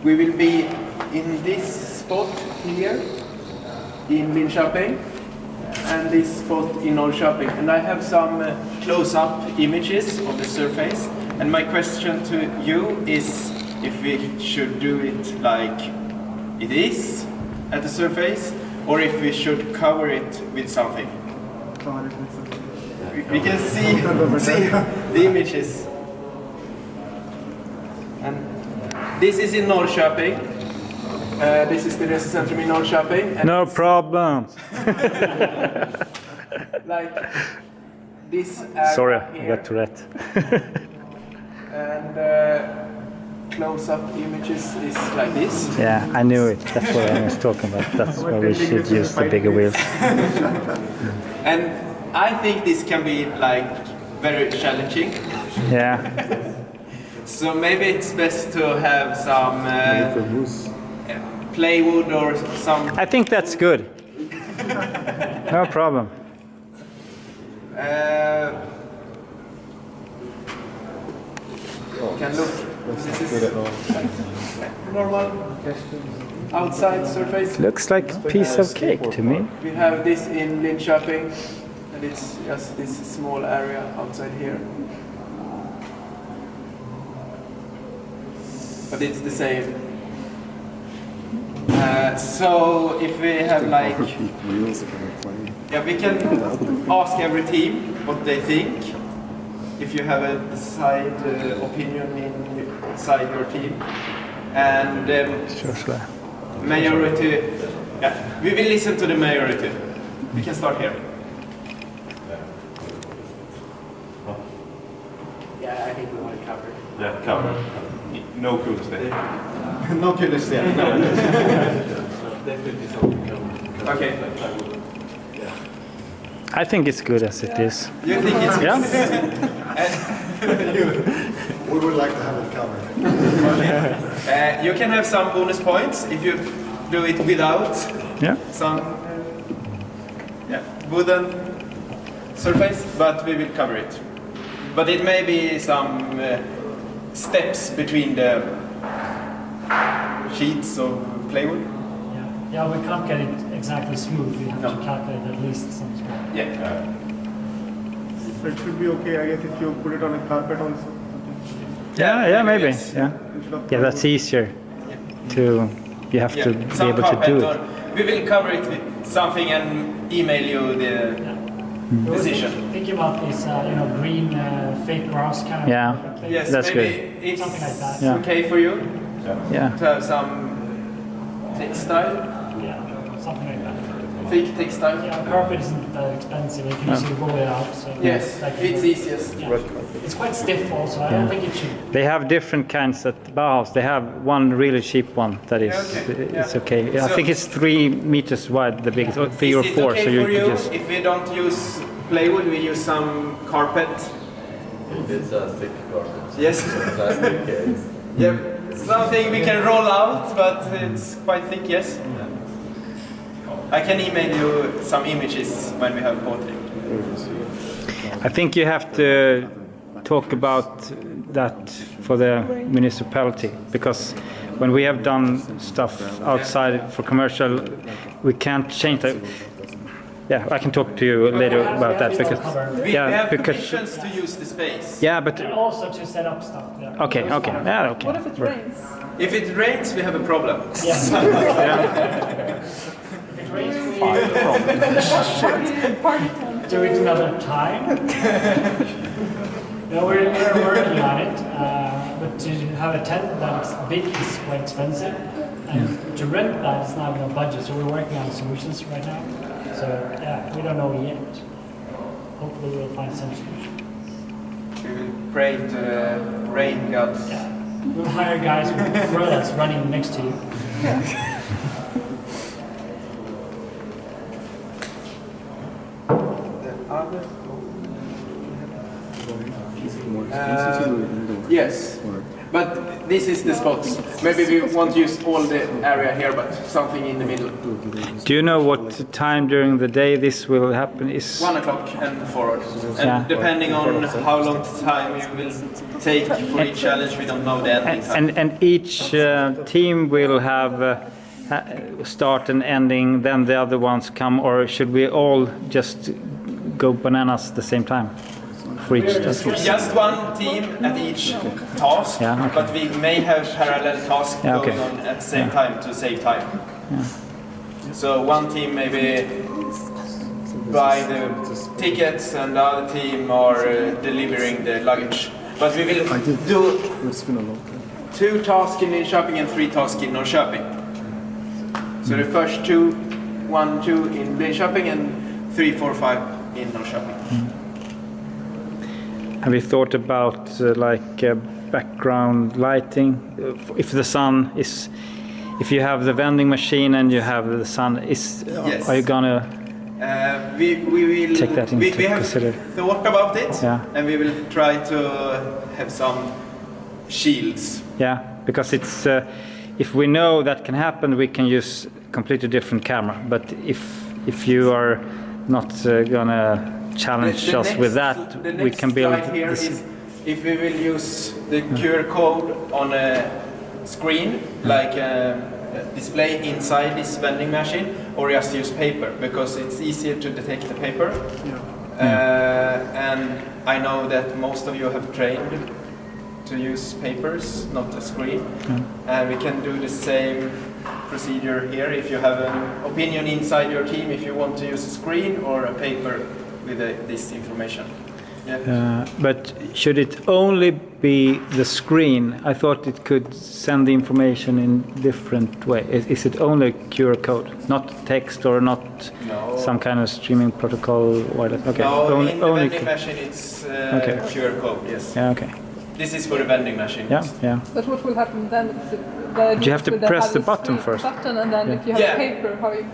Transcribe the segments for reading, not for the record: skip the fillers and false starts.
we will be in this spot here in Linköping and this spot in Norrköping. And I have some close-up images of the surface. And my question to you is if we should do it like it is at the surface, or if we should cover it with something. We can see the images. And this is in Norrköping. This is the Resecentrum in Norrköping. No problem. Like this area. Sorry, here. I got Tourette. And close-up images is like this. Yeah, I knew it. That's what I was talking about. That's why we should use the bigger wheels. And I think this can be like very challenging. Yeah. So maybe it's best to have some plywood or some. I think that's good. No problem. Can look. This is normal outside surface. Looks like a piece of cake to me. We have this in Linköping, and it's just this small area outside here. But it's the same. So if we have like, yeah, we can ask every team what they think. If you have a side opinion inside your team, and majority, yeah, we will listen to the majority. We can start here. Yeah, I think we want to cover. Yeah, cover. No cool stay. No cool stay. No. Definitely something. Okay. I think it's good as it is. You think it's good? Yeah. We would like to have it covered. You can have some bonus points if you do it without some wooden surface, but we will cover it. But it may be some steps between the sheets of plywood. Yeah, we can't get it exactly smooth. We have to calculate at least some smooth. Yeah. So it should be okay, I guess, if you put it on a carpet also. Yeah, maybe. Yes. Yeah, that's easier. To you have to be able to do it. We will cover it with something and email you the decision. Thinking about this, green fake grass kind of. Yeah. Yes, that's maybe good. it's something like that. okay for you. Yeah. To have some textile. Yeah, something like that. Fake textile. Yeah, carpet isn't that expensive. You can easily roll it out. So Yes, it's easiest. Yeah. It's quite stiff also. I don't think it should. They have different kinds at Bauhaus. They have one really cheap one that is it's okay. So I think it's 3 meters wide, the biggest, or 3 or 4. Is it okay so you for you just if we don't use plywood, we use some carpet? It's a thick carpet. Yes. Plastic case. Yeah, something we can roll out, but it's quite thick. Yes. I can email you some images when we have portrait. I think you have to talk about that for the municipality, because when we have done stuff outside for commercial, we can't change that. Yeah, I can talk to you later about that because We have permissions to use the space. Yeah, but And also to set up stuff there. okay. Yeah, okay. What if it rains? If it rains, we have a problem. Yes. If it rains, we do it another time. No, we're working on it, but to have a tent that is big is quite expensive, and to rent that is not in our budget. So we're working on solutions right now. So yeah, we don't know yet. Hopefully we'll find some solution. We will pray to the rain gods. Yeah, we'll hire guys with umbrellas running next to you. Yes, but this is the spots. Maybe we won't use all the area here, but something in the middle. Do you know what time during the day this will happen? Is 1 o'clock and forward. And depending on how long time you will take for each challenge, we don't know the ending time. and each team will have start and ending, then the other ones come, or should we all just go bananas at the same time for each task? Just one team at each task, but we may have parallel tasks going on at the same time to save time. So one team maybe buy the tickets and the other team are delivering the luggage. But we will do 2 tasks in Linköping and 3 tasks in Norrköping. So the first 2, 1, 2 in Linköping and 3, 4, 5 in Norrköping. Have you thought about background lighting? If the sun is, if you have the vending machine and you have the sun, are you gonna we will take that into consideration? We have thought about it, and we will try to have some shields. Yeah, because it's if we know that can happen, we can use completely different camera. But if you are not gonna challenge us with that, we can build here this. is if we will use the QR code on a screen, like a display inside this vending machine, or just use paper, because it's easier to detect the paper. And I know that most of you have trained to use papers, not a screen. And we can do the same procedure here. If you have an opinion inside your team, if you want to use a screen or a paper with this information. But should it only be the screen? I thought it could send the information in different way. Is it only a QR code, not text or not some kind of streaming protocol? Okay. No, in the vending machine it's QR code, yes. Yeah, okay. This is for the vending machine. Yeah. But what will happen then? Do you have to press the button first? Button, and then if you have paper, how you?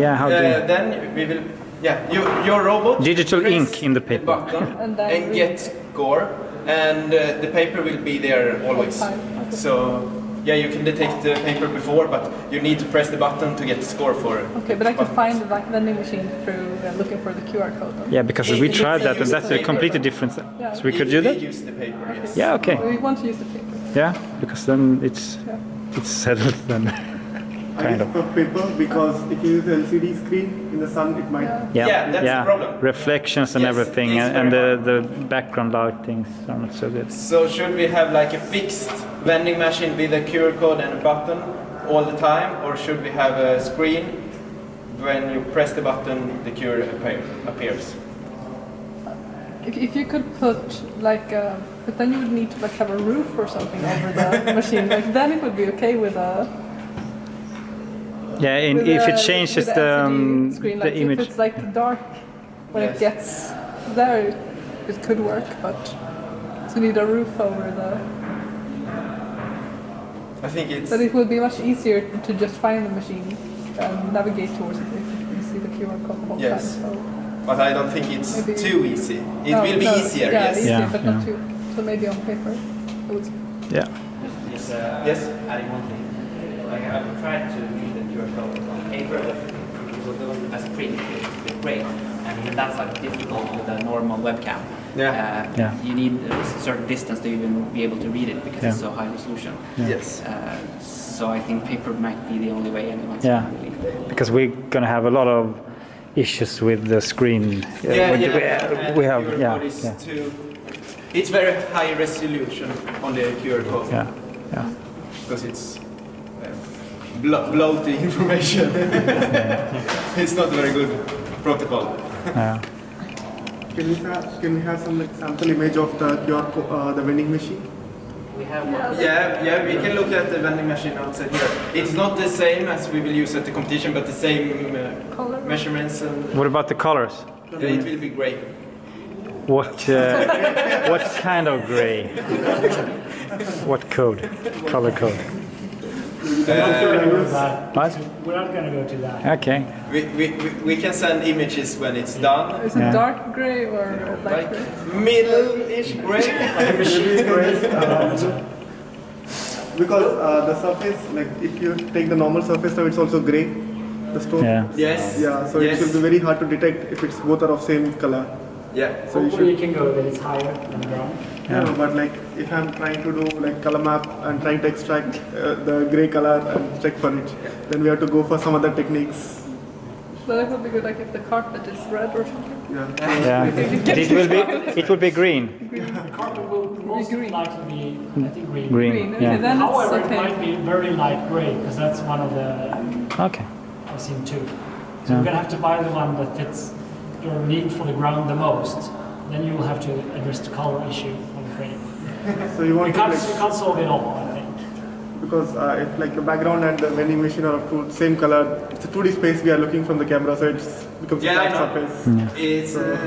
How do you? Then we will. Your robot. Digital ink in the paper. Button and get score, and the paper will be there always. So you can detect the paper before, but you need to press the button to get the score for it. Okay, but I can find the vending machine through looking for the QR code. Then. Yeah, because we tried that, and that's a completely different thing. So we could do that. Use the paper. Yes. Yeah. Okay. We want to use the paper. Yeah, because then it's settled then. Kind of. For paper, because if you use an LCD screen in the sun, it might. That's the problem. Reflections and everything, and the background lighting are not so good. So should we have like a fixed vending machine with a QR code and a button all the time, or should we have a screen? When you press the button, the QR appears. If you could put but then you would need to have a roof or something over the machine. Then it would be okay with a. Yeah, and if it changes the screen, the image. If it's dark when it gets there, it could work, but you need a roof over the. I think it's. But it would be much easier to just find the machine and navigate towards it if you see the QR code the whole time. So. But I don't think it's too easy. It will be easier. Easier, but not too. So maybe on paper. Yes. Adding one thing. I've tried to read the QR code on paper, but as print, it's great. And that's difficult with a normal webcam. You need a certain distance to even be able to read it because it's so high resolution. Yes. So I think paper might be the only way anyone's because we're gonna have a lot of issues with the screen. We have. It's very high resolution on the QR code. Because it's bloated information. It's not very good protocol. Can we have some sample image of the QR code, the vending machine? We have one. We can look at the vending machine outside here. It's not the same as we will use at the competition, but the same measurements. And what about the colors? It will be grey. What kind of grey? What code? Color code? What? We're not going to go to that. Okay. We can send images when it's done. Is it dark grey or light grey? Middle-ish grey. Because the surface, like if you take the normal surface now, it's also grey, the stone. Yeah. Yes. Yeah, so Yes. it will be very hard to detect if it's both are of same color. Yeah. So you Hopefully should. you can go that it's higher than the ground. Yeah, but like if I'm trying to do like color map and trying to extract the grey color and check for it, then we have to go for some other techniques. But it would be good like if the carpet is red or something. Yeah. Yeah. It will be green. The carpet will most green. likely be, I think, green. Green. Okay, Yeah. then However, it's it okay. might be very light gray because that's one of the Okay. I've seen too. So you're gonna have to buy the one that fits your need for the ground the most. Then you will have to address the color issue on the frame. So you want You to can't, like, you can't solve it all, I think. because if like the background and the vending machine are of same color, it's a 2D space we are looking from the camera, so it becomes Yeah, a I flat know. surface. It's a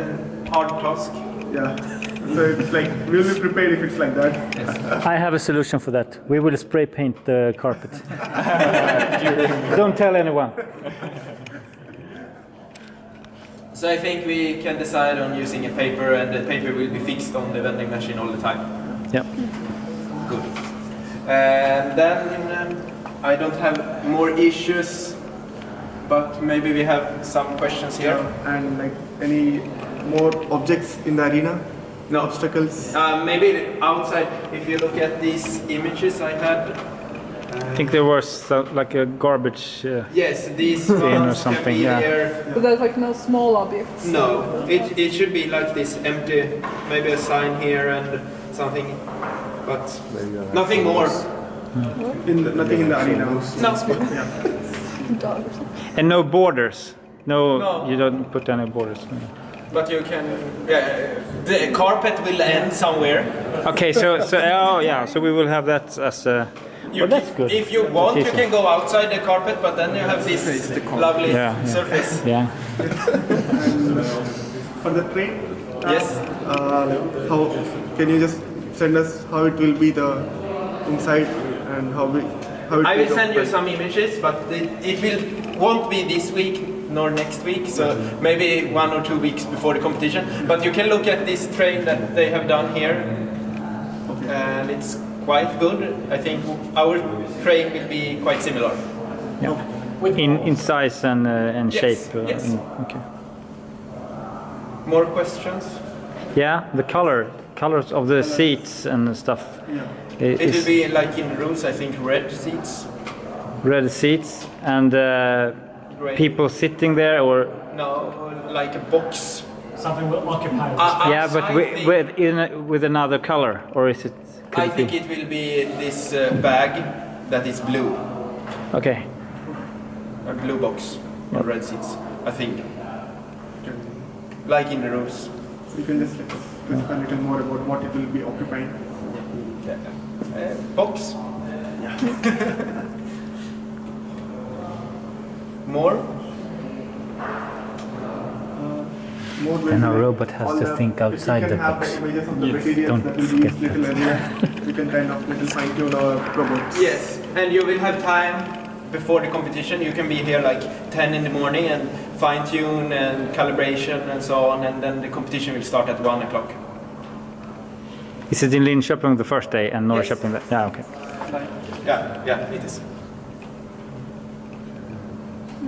hard task. Yeah. So it's like we'll be prepared if it's like that. I have a solution for that. We will spray paint the carpet. Don't tell anyone. So I think we can decide on using a paper, and the paper will be fixed on the vending machine all the time. Yeah. Good. And then I don't have more issues, but maybe we have some questions here. And like any more objects in the arena? No. Obstacles? Maybe outside, if you look at these images I had. I think there was like a garbage. Yes, these Bin or ones can something, be yeah. here. But there's like no small objects. No, it should be like this empty, maybe a sign here and something, but nothing more. Nothing in the arena. No. Dog or something. And no borders. No, No. you don't put any borders. But you can, the carpet will end somewhere. Okay, so oh yeah, so we will have that as a. You Well, that's good. If you want, you That's can go outside the carpet, but then you have this lovely Yeah, yeah. surface. Yeah. For the train? Yes. Like how can you just send us how it will be the inside and how it I will will send you operate? some images, but won't be this week nor next week, so maybe 1 or 2 weeks before the competition. But you can look at this train that they have done here, and it's quite good. I think our train will be quite similar. Yeah. In size and Yes, shape. yes. Okay. More questions? Yeah, the colors of the seats and stuff. It will Is be like in the rules, I think, red seats. red seats and Gray. people sitting there, or No, like a box. Something will occupy the yeah, but with another color, or is it? could I it think be? it will be this bag that is blue. Okay. A blue box or red seats, I think. Like in the rules. You can just like, specify a little more about what it will be occupying. Box. More? More Then our like robot has all to the- think outside if the we can have box. the images of the Yes, materials don't that will be forget used little earlier, we can kind of little fine tune our robots. Yes, and you will have time before the competition. You can be here like 10 in the morning and fine tune and calibration and so on, and then the competition will start at 1 o'clock. Is it in Linköping the first day and Yes. Norrköping? Yeah, okay. Yeah, it is.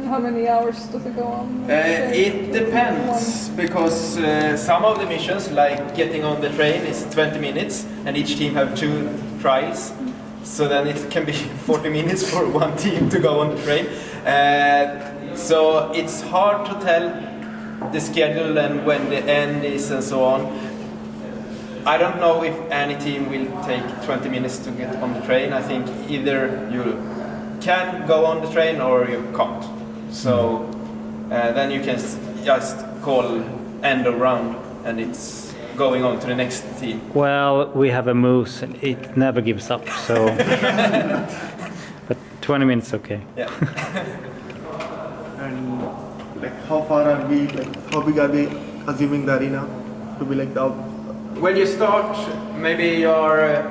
How many hours does it go on? It depends, because some of the missions, like getting on the train, is 20 minutes, and each team have 2 trials. So then it can be 40 minutes for one team to go on the train. So it's hard to tell the schedule and when the end is and so on. I don't know if any team will take 20 minutes to get on the train. I think either you can go on the train or you can't. So then you can just call end of round and it's going on to the next team. Well, we have a moose and it never gives up, so. But 20 minutes, okay. Yeah. And like how far are we, like how big are they assuming the arena to be like the When you start, maybe you're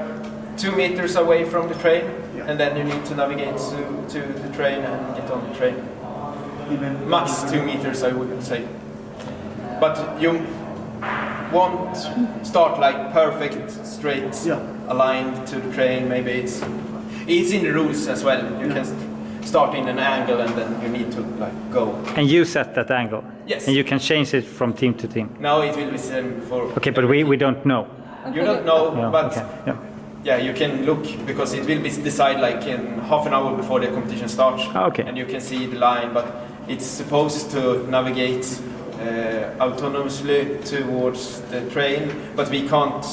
2 meters away from the train, and then you need to navigate to the train and get on the train. even Max 2 meters, I would say. But you won't start like perfect, straight, Yeah. aligned to the train. Maybe it's It's in the rules as well. You can start in an angle and then you need to like go. And you set that angle? Yes. And you can change it from team to team? No, it will be same for... Okay, but we don't know. You don't know, Yeah, but okay, yeah. yeah, you can look because it will be decided like in half an hour before the competition starts. Okay. And you can see the line, but it's supposed to navigate autonomously towards the train, but we can't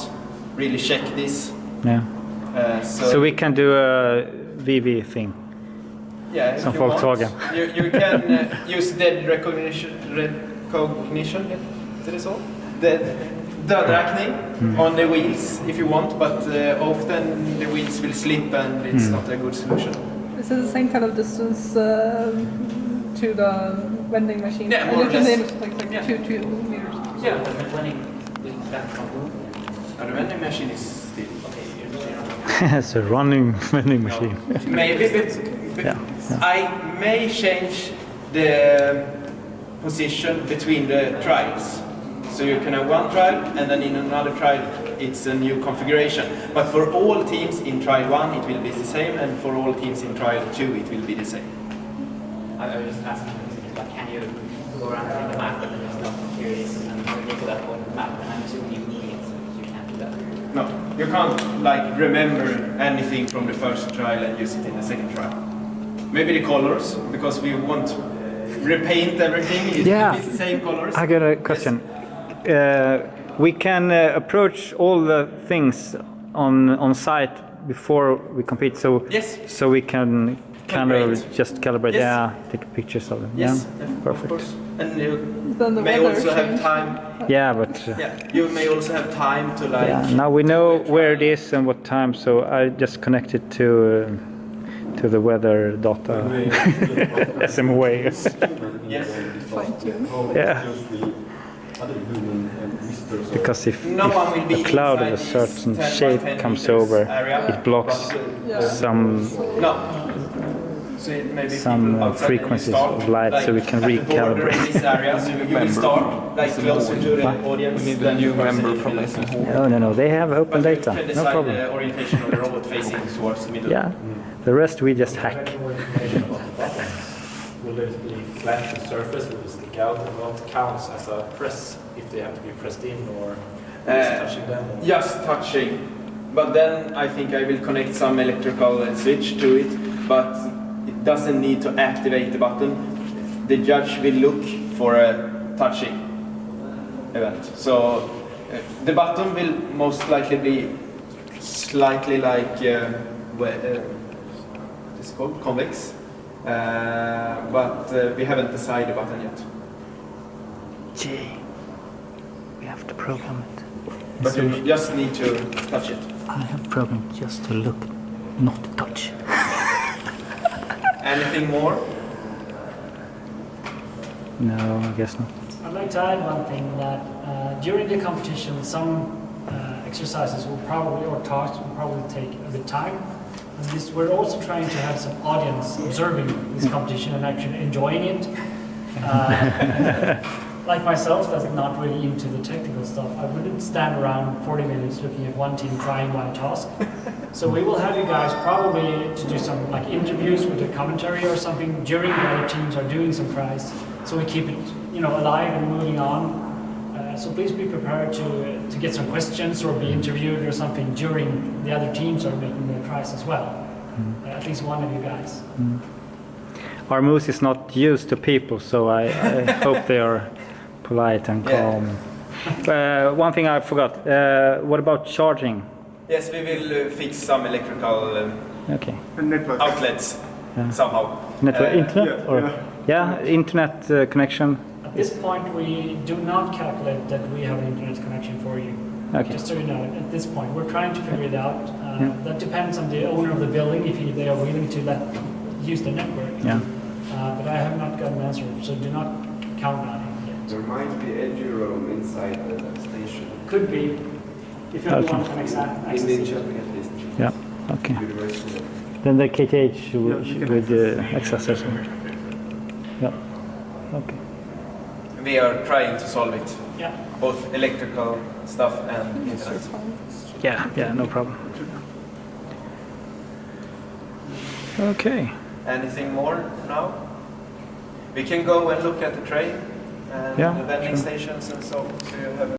really check this. Yeah. So we can do a VV thing. Yeah, if Some you Volkswagen. want. You can use dead recognition. Is it so? Dödräkning on the wheels if you want, but often the wheels will slip and it's not a good solution. Is it the same kind of distance to the vending machine? Yeah, more or less. Like Yeah. 2 meters. Yeah, but when will that come? The vending machine is still It's a running vending machine. maybe, but Yeah. I may change the position between the trials. So you can have one trial and then in another trial it's a new configuration. But for all teams in trial 1 it will be the same, and for all teams in trial 2 it will be the same. I was just asking, like, can you go around the map and then just here it is and look at that point of the map, and I'm assuming you can't do that. No, you can't like remember anything from the first trial and use it in the second trial. Maybe the colors, because we won't repaint everything. It will be the same colors. I got a question. We can approach all the things on site before we compete, so Yes. so we can kind of Calibrate. just calibrate. Yes. Yeah, take pictures of them. Yes, Yeah, of perfect. course. And you Then the may weather also have change. time. Yeah, but Yeah, you may also have time to like. yeah, now we know where it is and what time, so I just connect it to the weather data. SMWA. Yes. Fine tune. Yeah. Because if, No one will be a cloud of a inside certain these 10 by shape 10 comes meters over, area, it blocks but, some No. So it may be some people outside frequencies and you start, of light, like, so we can at the border in recalibrate. this area, so you will start like closer to the audience. We need a than new the person member in the from middle. No, they have open But you data, can no decide problem. the orientation of the robot facing towards the middle. Yeah, the rest we just hack. Will it be flat the surface? Will it stick out? And what counts as a press if they have to be pressed in or just touching them? Just touching. But then I think I will connect some electrical switch to it, but it doesn't need to activate the button. The judge will look for a touching event. So the button will most likely be slightly like it's called convex, but we haven't decided the button yet. Gee, we have to program it. But you just need to touch it. I have programmed just to look, not touch. Anything more? No, I guess not. I'd like to add one thing that during the competition, some exercises will probably, or tasks will probably take a bit time. And this, we're also trying to have some audience observing this competition and actually enjoying it. Like myself, that's not really into the technical stuff. I wouldn't stand around 40 minutes looking at one team trying one task. So we will have you guys probably to do some like interviews with a commentary or something during the other teams are doing some tries. So we keep it, alive and moving on. So please be prepared to get some questions or be interviewed or something during the other teams are making their tries as well. At least one of you guys. Our moose is not used to people, so I hope they are polite and calm. One thing I forgot. What about charging? Yes, we will fix some electrical Okay. Network. outlets somehow. Network, internet, yeah, or internet connection. At this point, we do not calculate that we have an internet connection for you. Okay. Just so you know, at this point, we're trying to figure it out. That depends on the owner of the building if they are willing to use the network. Yeah. But I have not got an answer, so do not count on it yet. There might be edge room inside the station. Could be, if everyone can access In it. Linköping at least. Yeah. Okay. University. Then the KTH would access as well. Yeah. Okay. We are trying to solve it. Yeah. Both electrical stuff and internet. Yeah. No problem. Okay. Anything more now? We can go and look at the train and Yeah, the vending sure. stations and so you have